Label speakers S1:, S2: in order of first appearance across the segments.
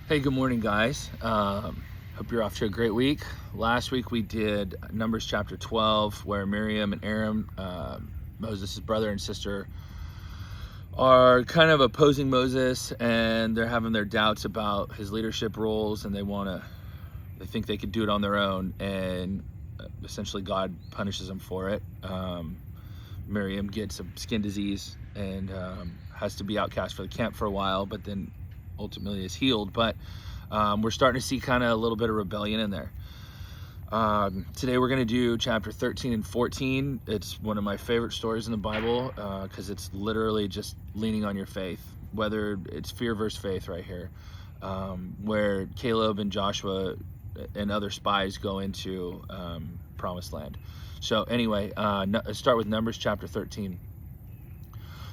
S1: Hey, good morning, guys. Hope you're off to a great week. Last week we did Numbers chapter 12, where Miriam and Aaron, Moses' brother and sister, are kind of opposing Moses, and they're having their doubts about his leadership roles, and they think they could do it on their own, and essentially God punishes them for it. Miriam gets a skin disease and has to be outcast for the camp for a while, but then ultimately is healed. But we're starting to see kind of a little bit of rebellion in there. Today we're going to do chapter 13 and 14. It's one of my favorite stories in the Bible because it's literally just leaning on your faith, whether it's fear versus faith right here, where Caleb and Joshua and other spies go into promised land. So anyway, start with Numbers chapter 13.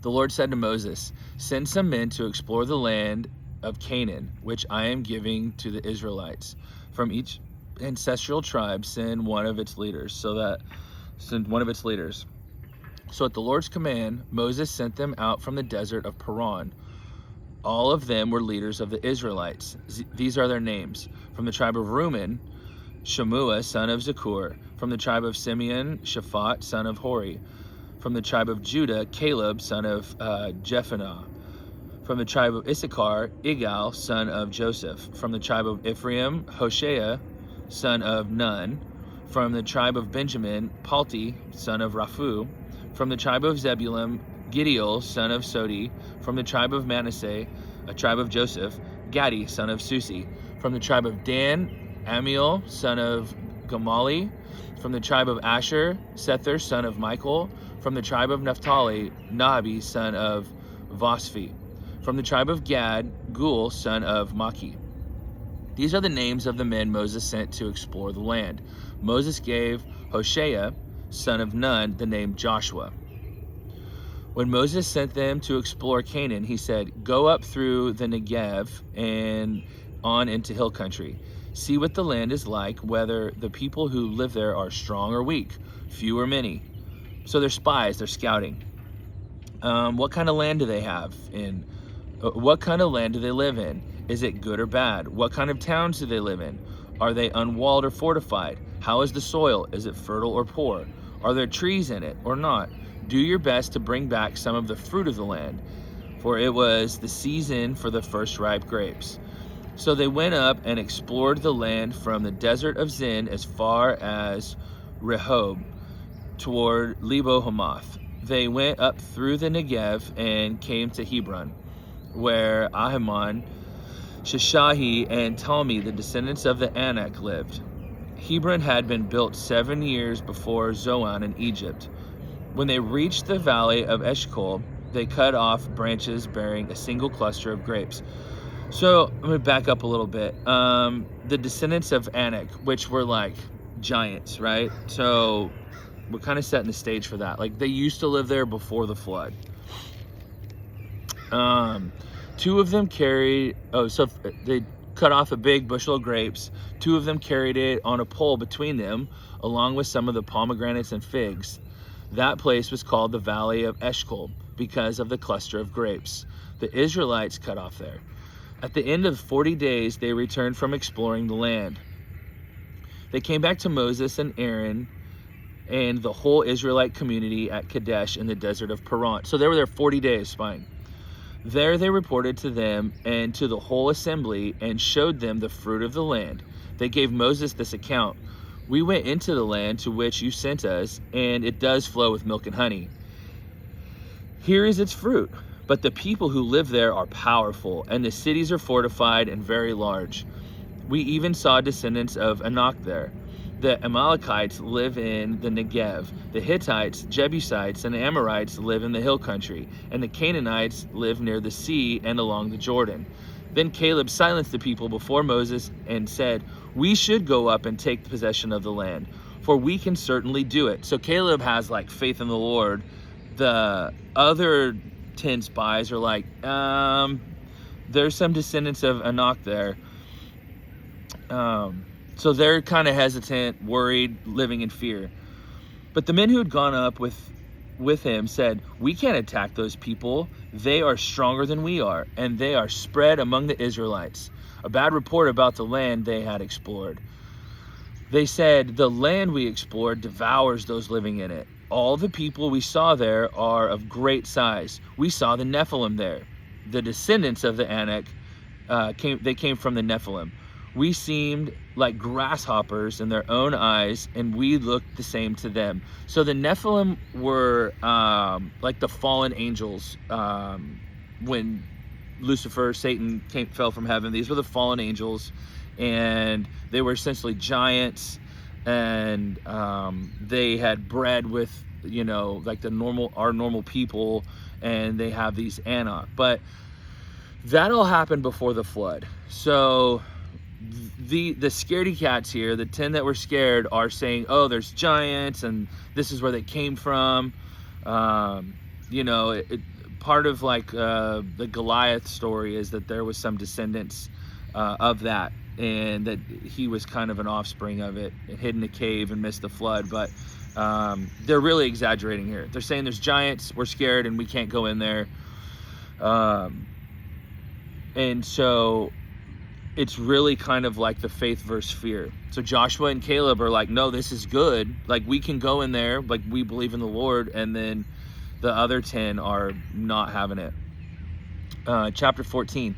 S1: The Lord said to Moses, "Send some men to explore the land of Canaan, which I am giving to the Israelites. From each ancestral tribe send one of its leaders." So at the Lord's command, Moses sent them out from the desert of Paran. All of them were leaders of the Israelites. These are their names. From the tribe of Reuben, Shemua, son of Zakur. From the tribe of Simeon, Shaphat, son of Hori. From the tribe of Judah, Caleb, son of Jephunneh. From the tribe of Issachar, Igal, son of Joseph. From the tribe of Ephraim, Hoshea, son of Nun. From the tribe of Benjamin, Palti, son of Raphu. From the tribe of Zebulun, Gideon, son of Sodi. From the tribe of Manasseh, a tribe of Joseph, Gadi, son of Susi. From the tribe of Dan, Amiel, son of Gamali. From the tribe of Asher, Sethur, son of Michael. From the tribe of Naphtali, Nabi, son of Vosphi. From the tribe of Gad, Gul, son of Maki. These are the names of the men Moses sent to explore the land. Moses gave Hoshea, son of Nun, the name Joshua. When Moses sent them to explore Canaan, he said, "Go up through the Negev and on into hill country. See what the land is like, whether the people who live there are strong or weak, few or many." So they're spies, they're scouting. What kind of land do they have in? What kind of land do they live in? Is it good or bad? What kind of towns do they live in? Are they unwalled or fortified? How is the soil? Is it fertile or poor? Are there trees in it or not? Do your best to bring back some of the fruit of the land, for it was the season for the first ripe grapes. So they went up and explored the land from the desert of Zin as far as Rehob, toward Lebo Hamath. They went up through the Negev and came to Hebron, where Ahiman, Sheshahi, and Talmi, the descendants of the Anak, lived. Hebron had been built 7 years before Zoan in Egypt. When they reached the valley of Eshcol, they cut off branches bearing a single cluster of grapes. So let me back up a little bit. The descendants of Anak, which were like giants, right? So we're kind of setting the stage for that. Like, they used to live there before the flood. Two of them carried, so they cut off a big bushel of grapes. Two of them carried it on a pole between them, along with some of the pomegranates and figs. That place was called the Valley of Eshcol because of the cluster of grapes the Israelites cut off there. At the end of 40 days, they returned from exploring the land. They came back to Moses and Aaron and the whole Israelite community at Kadesh in the desert of Paran. So they were there 40 days spying. There they reported to them and to the whole assembly and showed them the fruit of the land. They gave Moses this account: "We went into the land to which you sent us, and it does flow with milk and honey. Here is its fruit. But the people who live there are powerful, and the cities are fortified and very large. We even saw descendants of Anak there. The Amalekites live in the Negev. The Hittites, Jebusites, and Amorites live in the hill country, and the Canaanites live near the sea and along the Jordan." Then Caleb silenced the people before Moses and said, "We should go up and take possession of the land, for we can certainly do it." So Caleb has like faith in the Lord. The other 10 spies are like, there's some descendants of Anak there. So they're kind of hesitant, worried, living in fear. But the men who had gone up with him said, "We can't attack those people. They are stronger than we are, and they are spread among the Israelites. a bad report about the land they had explored. They said, "The land we explored devours those living in it. All the people we saw there are of great size. We saw the Nephilim there." The descendants of the Anak came from the Nephilim. "We seemed like grasshoppers in their own eyes, and we looked the same to them." So the Nephilim were like the fallen angels. When Lucifer, Satan, fell from heaven, these were the fallen angels, and they were essentially giants, and they had bred with, like our normal people, and they have these Anak. But that all happened before the flood. So the scaredy cats here, the 10 that were scared, are saying, "Oh, there's giants, and this is where they came from." Part of like the Goliath story is that there was some descendants of that, and that he was kind of an offspring of it, and hid in a cave and missed the flood. But they're really exaggerating here. They're saying there's giants, we're scared, and we can't go in there. And so it's really kind of like the faith versus fear. So Joshua and Caleb are like, "No, this is good. Like, we can go in there. Like, we believe in the Lord." And then the other 10 are not having it. Chapter 14.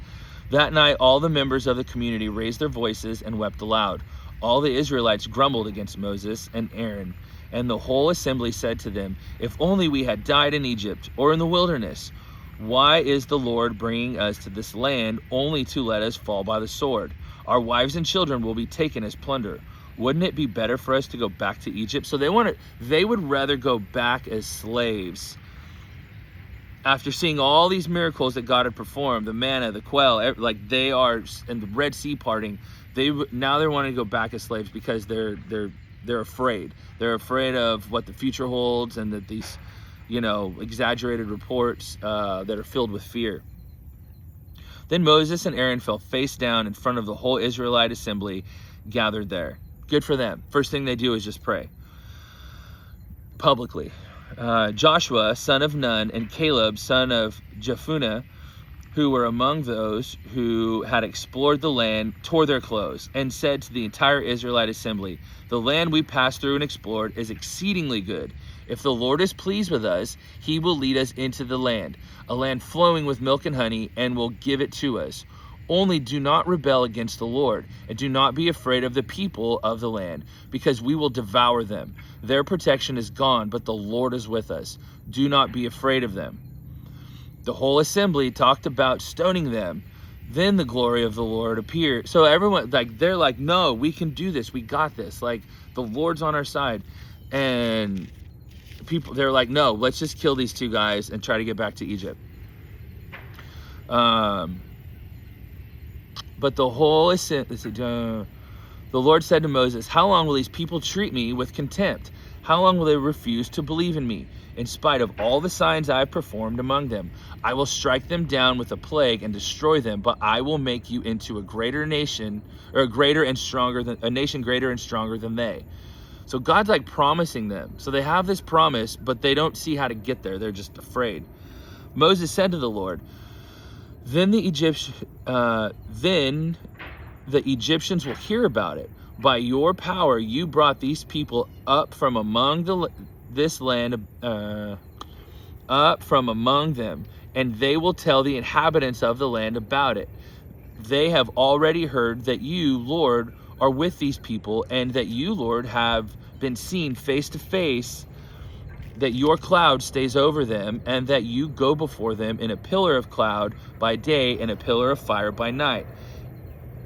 S1: That night, all the members of the community raised their voices and wept aloud. All the Israelites grumbled against Moses and Aaron, and the whole assembly said to them, "If only we had died in Egypt or in the wilderness. Why is the Lord bringing us to this land only to let us fall by the sword? Our wives and children will be taken as plunder. Wouldn't it be better for us to go back to Egypt?" So they would rather go back as slaves. After seeing all these miracles that God had performed, the manna, the quail, and the Red Sea parting, now they're wanting to go back as slaves because they're afraid. They're afraid of what the future holds, and that these exaggerated reports that are filled with fear. Then Moses and Aaron fell face down in front of the whole Israelite assembly gathered there. Good for them. First thing they do is just pray publicly. Joshua, son of Nun, and Caleb, son of Jephunneh, who were among those who had explored the land, tore their clothes and said to the entire Israelite assembly, "The land we passed through and explored is exceedingly good. If the Lord is pleased with us, he will lead us into the land, a land flowing with milk and honey, and will give it to us. Only do not rebel against the Lord, and do not be afraid of the people of the land, because we will devour them. Their protection is gone, but the Lord is with us. Do not be afraid of them." The whole assembly talked about stoning them. Then the glory of the Lord appeared. So everyone, they're like, "No, we can do this. We got this. Like, the Lord's on our side." And they're like, "No, let's just kill these 2 guys and try to get back to Egypt." But the whole the Lord said to Moses, "How long will these people treat me with contempt? How long will they refuse to believe in me, in spite of all the signs I have performed among them? I will strike them down with a plague and destroy them, but I will make you into a greater nation, or a nation greater and stronger than they." So God's like promising them. So they have this promise, but they don't see how to get there. They're just afraid. Moses said to the Lord, Then the Egyptians will hear about it. By your power, you brought these people up from among them, and they will tell the inhabitants of the land about it. They have already heard that you, Lord, are with these people, and that you, Lord, have been seen face to face, that your cloud stays over them, and that you go before them in a pillar of cloud by day and a pillar of fire by night.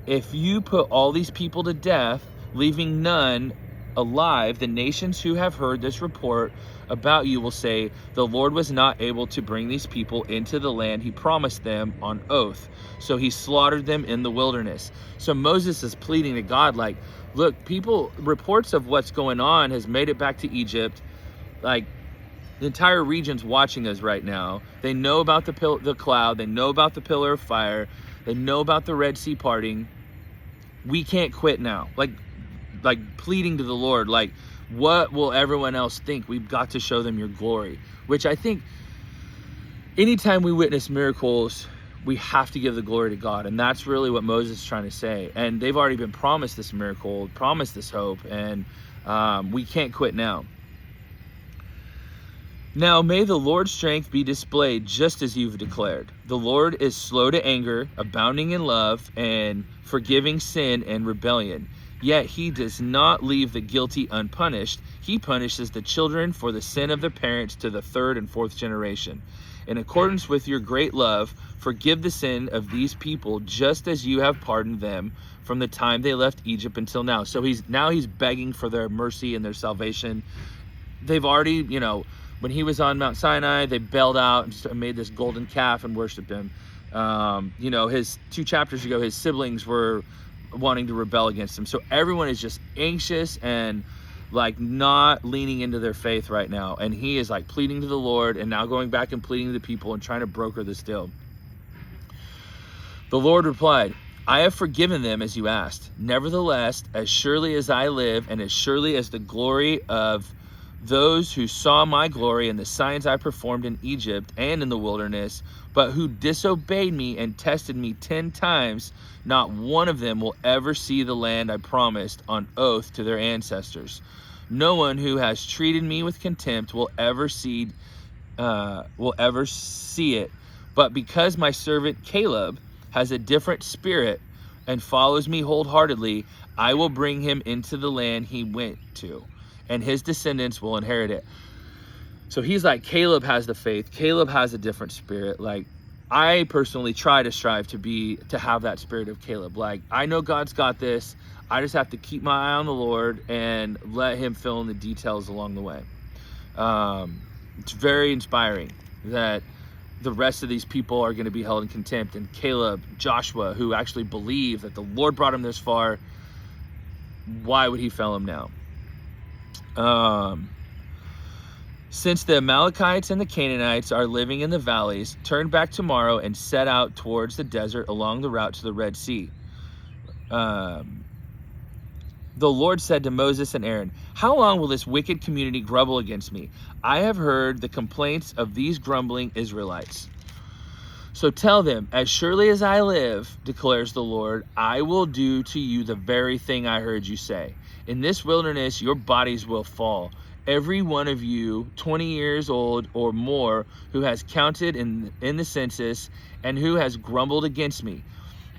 S1: If you put all these people to death, leaving none alive, the nations who have heard this report about you will say, the Lord was not able to bring these people into the land he promised them on oath, so he slaughtered them in the wilderness. So Moses is pleading to God, like, look, reports of what's going on has made it back to Egypt. Like, the entire region's watching us right now. They know about the cloud. They know about the pillar of fire. They know about the Red Sea parting. We can't quit now. Like pleading to the Lord, like, what will everyone else think? We've got to show them your glory. Which I think anytime we witness miracles, we have to give the glory to God. And that's really what Moses is trying to say. And they've already been promised this miracle, promised this hope, and we can't quit now. Now may the Lord's strength be displayed just as you've declared. The Lord is slow to anger, abounding in love, and forgiving sin and rebellion. Yet he does not leave the guilty unpunished. He punishes the children for the sin of the parents to the third and fourth generation. In accordance with your great love, forgive the sin of these people just as you have pardoned them from the time they left Egypt until now. So he's begging for their mercy and their salvation. They've already, when he was on Mount Sinai, they bailed out and made this golden calf and worshiped him. His 2 chapters ago, his siblings were wanting to rebel against him. So everyone is just anxious and not leaning into their faith right now. And he is pleading to the Lord, and now going back and pleading to the people and trying to broker this deal. The Lord replied, I have forgiven them as you asked. Nevertheless, as surely as I live, and as surely as the glory of those who saw my glory and the signs I performed in Egypt and in the wilderness, but who disobeyed me and tested me 10 times, not one of them will ever see the land I promised on oath to their ancestors. No one who has treated me with contempt will ever see it. But because my servant Caleb has a different spirit and follows me wholeheartedly, I will bring him into the land he went to, and his descendants will inherit it. So he's Caleb has the faith. Caleb has a different spirit. I personally try to strive to have that spirit of Caleb. I know God's got this. I just have to keep my eye on the Lord and let him fill in the details along the way. It's very inspiring that the rest of these people are going to be held in contempt. And Caleb, Joshua, who actually believe that the Lord brought him this far, why would he fail him now? Since the Amalekites and the Canaanites are living in the valleys, turn back tomorrow and set out towards the desert along the route to the Red Sea. The Lord said to Moses and Aaron, how long will this wicked community grumble against me? I have heard the complaints of these grumbling Israelites. So tell them, as surely as I live, declares the Lord, I will do to you the very thing I heard you say. In this wilderness, your bodies will fall. Every one of you, 20 years old or more, who has counted in the census and who has grumbled against me.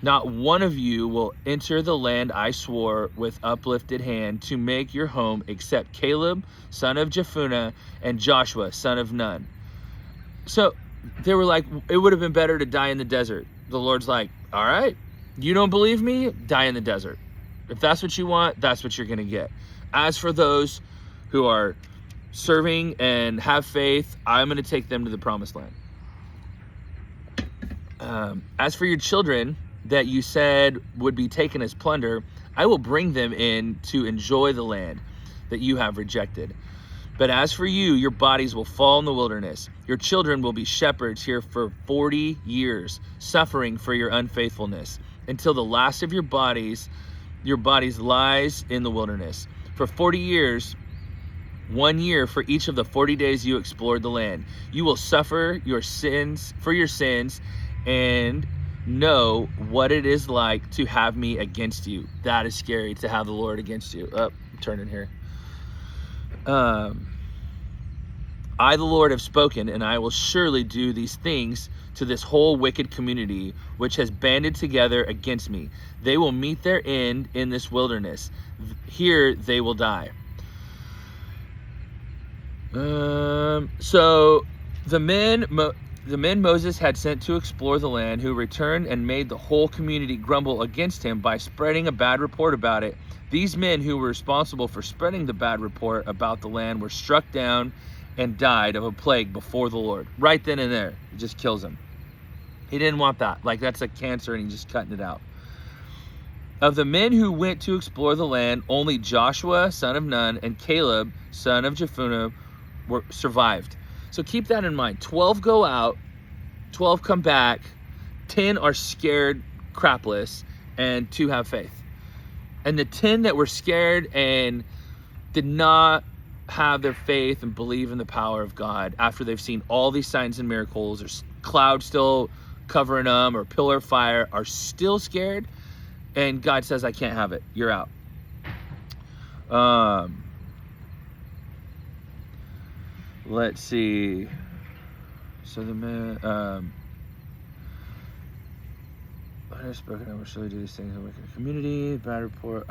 S1: Not one of you will enter the land I swore with uplifted hand to make your home, except Caleb, son of Jephunneh, and Joshua, son of Nun. So they were it would have been better to die in the desert. The Lord's all right, you don't believe me? Die in the desert. If that's what you want, that's what you're going to get. As for those who are serving and have faith, I'm going to take them to the promised land. As for your children that you said would be taken as plunder, I will bring them in to enjoy the land that you have rejected. But as for you, your bodies will fall in the wilderness. Your children will be shepherds here for 40 years, suffering for your unfaithfulness, until the last of your bodies lies in the wilderness. For 40 years, 1 year for each of the 40 days you explored the land. You will suffer your sins and know what it is like to have me against you. That is scary, to have the Lord against you. I'm turning here. I, the Lord, have spoken, and I will surely do these things to this whole wicked community, which has banded together against me. They will meet their end in this wilderness. Here they will die. So the men Moses had sent to explore the land, who returned and made the whole community grumble against him by spreading a bad report about it. These men who were responsible for spreading the bad report about the land were struck down and died of a plague before the Lord. Right then and there, it just kills him. He didn't want that. That's a cancer, and he's just cutting it out. Of the men who went to explore the land, only Joshua, son of Nun, and Caleb, son of Jephunneh, survived. So keep that in mind. 12 go out, 12 come back, 10 are scared crapless, and 2 have faith. And the 10 that were scared and did not have their faith and believe in the power of God after they've seen all these signs and miracles, there's cloud still covering them or pillar of fire are still scared, and God says, I can't have it, you're out. Let's see. So the man, I have spoken, I will surely do these things in the community. Bad report.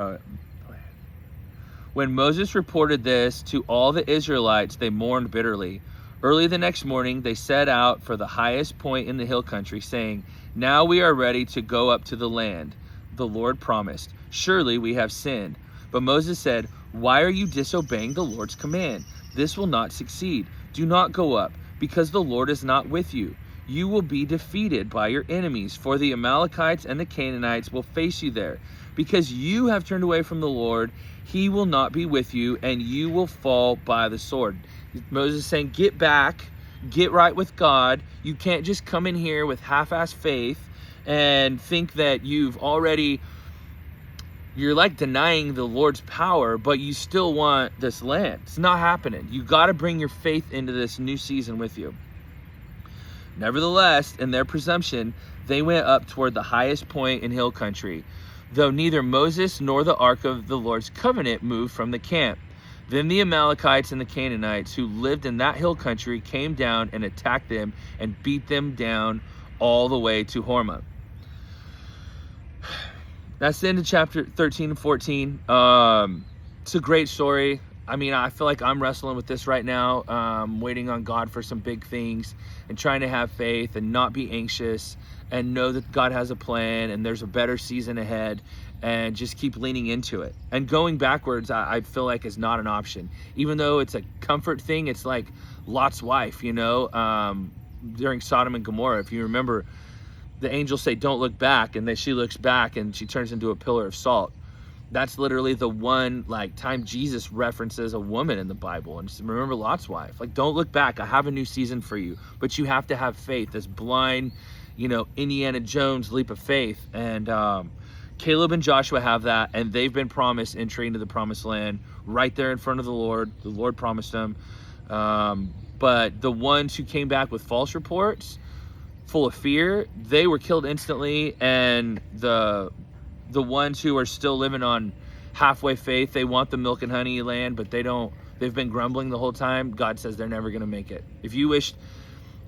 S1: When Moses reported this to all the Israelites, they mourned bitterly. Early the next morning, they set out for the highest point in the hill country, saying, now we are ready to go up to the land the Lord promised. Surely we have sinned. But Moses said, why are you disobeying the Lord's command? This will not succeed. Do not go up, because the Lord is not with you. You will be defeated by your enemies, for the Amalekites and the Canaanites will face you there. Because you have turned away from the Lord, he will not be with you, and you will fall by the sword. Moses is saying, get back, get right with God. You can't just come in here with half-assed faith and think that you're like denying the Lord's power, but you still want this land. It's not happening. You got to bring your faith into this new season with you. Nevertheless, in their presumption, they went up toward the highest point in hill country, though neither Moses nor the ark of the Lord's covenant moved from the camp. Then the Amalekites and the Canaanites who lived in that hill country came down and attacked them and beat them down all the way to Hormah. That's the end of chapter 13 and 14. It's a great story. I mean, I feel like I'm wrestling with this right now, waiting on God for some big things and trying to have faith and not be anxious and know that God has a plan and there's a better season ahead, and just keep leaning into it. And going backwards, I feel like is not an option. Even though it's a comfort thing, it's like Lot's wife, during Sodom and Gomorrah. If you remember, the angels say, don't look back, and then she looks back and she turns into a pillar of salt. That's literally the one time Jesus references a woman in the Bible. And remember Lot's wife. Don't look back. I have a new season for you. But you have to have faith. This blind, Indiana Jones leap of faith. And Caleb and Joshua have that. And they've been promised entry into the promised land right there in front of the Lord. The Lord promised them. But the ones who came back with false reports, full of fear, they were killed instantly. And the ones who are still living on halfway faith, they want the milk and honey land, but they've been grumbling the whole time. God says they're never going to make it. If you wished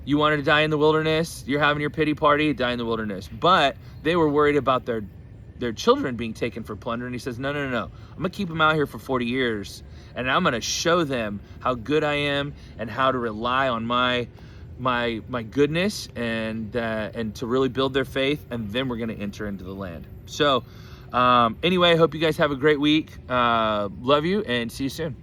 S1: you wanted to die in the wilderness, you're having your pity party, die in the wilderness. But they were worried about their children being taken for plunder. And he says, no. I'm going to keep them out here for 40 years. And I'm going to show them how good I am and how to rely on my goodness and to really build their faith, and then we're going to enter into the land. So anyway, I hope you guys have a great week. Love you, and see you soon.